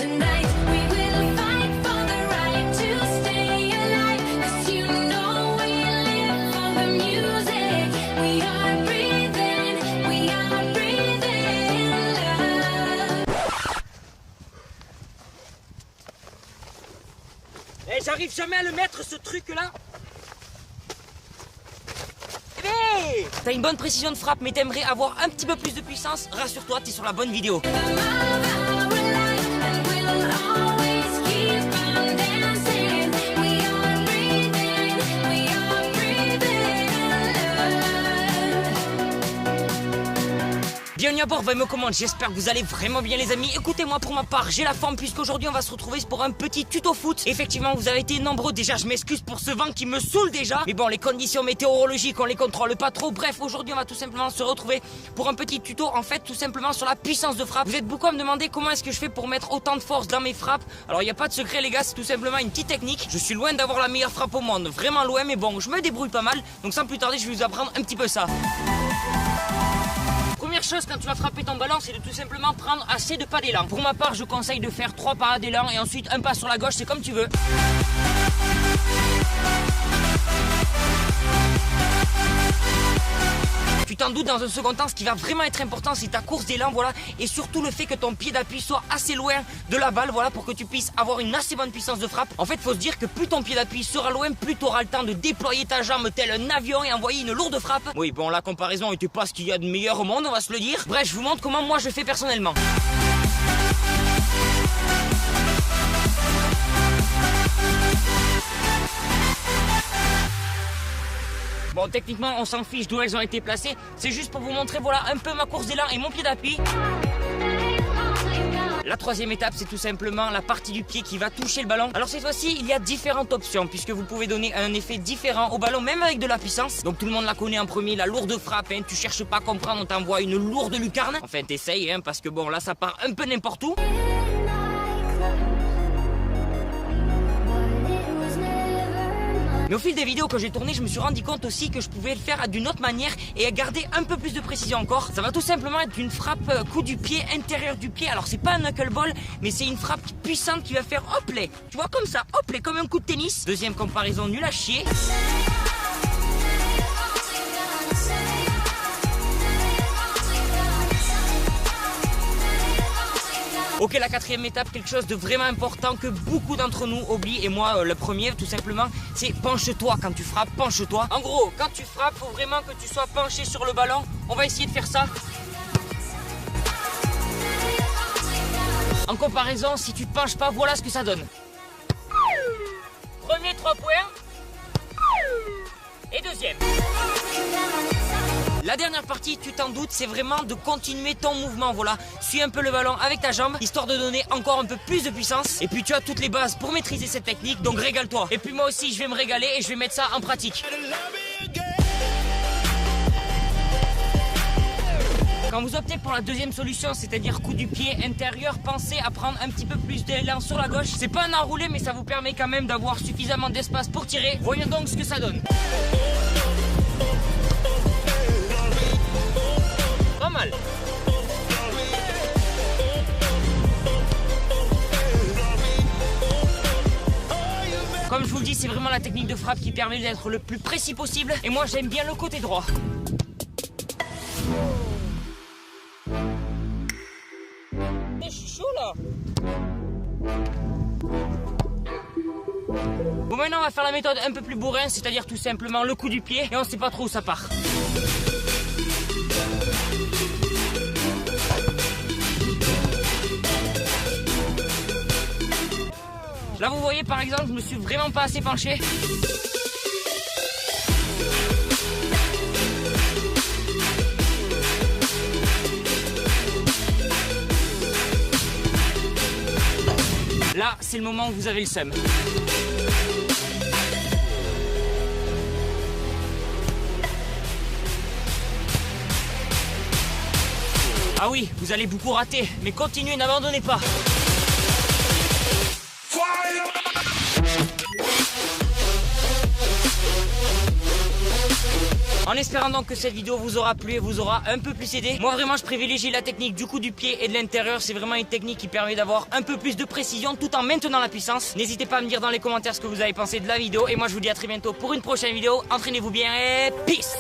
Tonight we will fight for the right to stay alive, 'cause you know we live for the music. We are breathing love. Eh, j'arrive jamais à le mettre ce truc là. T'as une bonne précision de frappe, mais t'aimerais avoir un petit peu plus de puissance. Rassure-toi, t'es sur la bonne vidéo. Bienvenue à bord, me commande, j'espère que vous allez vraiment bien les amis. Écoutez-moi, pour ma part, j'ai la forme puisqu'aujourd'hui on va se retrouver pour un petit tuto foot. Effectivement, vous avez été nombreux, déjà je m'excuse pour ce vent qui me saoule déjà. Mais bon, les conditions météorologiques, on les contrôle pas trop. Bref, aujourd'hui on va tout simplement se retrouver pour un petit tuto, en fait tout simplement sur la puissance de frappe. Vous êtes beaucoup à me demander comment est-ce que je fais pour mettre autant de force dans mes frappes. Alors il n'y a pas de secret les gars, c'est tout simplement une petite technique. Je suis loin d'avoir la meilleure frappe au monde, vraiment loin, mais bon, je me débrouille pas mal. Donc sans plus tarder, je vais vous apprendre un petit peu ça. Première chose quand tu vas frapper ton ballon, c'est de tout simplement prendre assez de pas d'élan. Pour ma part, je conseille de faire 3 pas d'élan et ensuite un pas sur la gauche, c'est comme tu veux. Tu t'en doutes, dans un second temps, ce qui va vraiment être important, c'est ta course d'élan, voilà, et surtout le fait que ton pied d'appui soit assez loin de la balle, voilà, pour que tu puisses avoir une assez bonne puissance de frappe. En fait, faut se dire que plus ton pied d'appui sera loin, plus tu auras le temps de déployer ta jambe tel un avion et envoyer une lourde frappe. Oui, bon, la comparaison n'était pas ce qu'il y a de meilleur au monde, on va se le dire. Bref, je vous montre comment moi je fais personnellement. Bon, techniquement, on s'en fiche d'où elles ont été placées. C'est juste pour vous montrer, voilà, un peu ma course d'élan et mon pied d'appui. La troisième étape, c'est tout simplement la partie du pied qui va toucher le ballon. Alors cette fois-ci, il y a différentes options puisque vous pouvez donner un effet différent au ballon, même avec de la puissance. Donc tout le monde la connaît en premier, la lourde frappe. Hein. Tu cherches pas à comprendre, on t'envoie une lourde lucarne. Enfin, t'essayes, hein, parce que bon, là, ça part un peu n'importe où. Mais au fil des vidéos que j'ai tournées, je me suis rendu compte aussi que je pouvais le faire d'une autre manière et garder un peu plus de précision encore. Ça va tout simplement être une frappe coup du pied, intérieur du pied. Alors c'est pas un knuckleball, mais c'est une frappe puissante qui va faire hop-lay. Tu vois comme ça, hop-lay, comme un coup de tennis. Deuxième comparaison nulle à chier. Ok, la quatrième étape, quelque chose de vraiment important que beaucoup d'entre nous oublient, et moi le premier tout simplement, c'est penche-toi quand tu frappes, penche-toi. En gros, quand tu frappes, faut vraiment que tu sois penché sur le ballon. On va essayer de faire ça. En comparaison, si tu te penches pas, voilà ce que ça donne. Premier 3 points. Et deuxième. La dernière partie, tu t'en doutes, c'est vraiment de continuer ton mouvement, voilà. Suis un peu le ballon avec ta jambe, histoire de donner encore un peu plus de puissance. Et puis tu as toutes les bases pour maîtriser cette technique, donc régale-toi. Et puis moi aussi, je vais me régaler et je vais mettre ça en pratique. Quand vous optez pour la deuxième solution, c'est-à-dire coup du pied intérieur, pensez à prendre un petit peu plus d'élan sur la gauche. C'est pas un enroulé, mais ça vous permet quand même d'avoir suffisamment d'espace pour tirer. Voyons donc ce que ça donne. Pas mal. Comme je vous le dis, c'est vraiment la technique de frappe qui permet d'être le plus précis possible. Et moi, j'aime bien le côté droit. Je suis chaud là. Bon, maintenant, on va faire la méthode un peu plus bourrin, c'est-à-dire tout simplement le coup du pied. Et on sait pas trop où ça part. Là vous voyez par exemple, je me suis vraiment pas assez penché. Là c'est le moment où vous avez le seum. Ah oui, vous allez beaucoup rater, mais continuez, n'abandonnez pas. En espérant donc que cette vidéo vous aura plu et vous aura un peu plus aidé. Moi vraiment je privilégie la technique du coup du pied et de l'intérieur. C'est vraiment une technique qui permet d'avoir un peu plus de précision tout en maintenant la puissance. N'hésitez pas à me dire dans les commentaires ce que vous avez pensé de la vidéo. Et moi je vous dis à très bientôt pour une prochaine vidéo. Entraînez-vous bien et peace.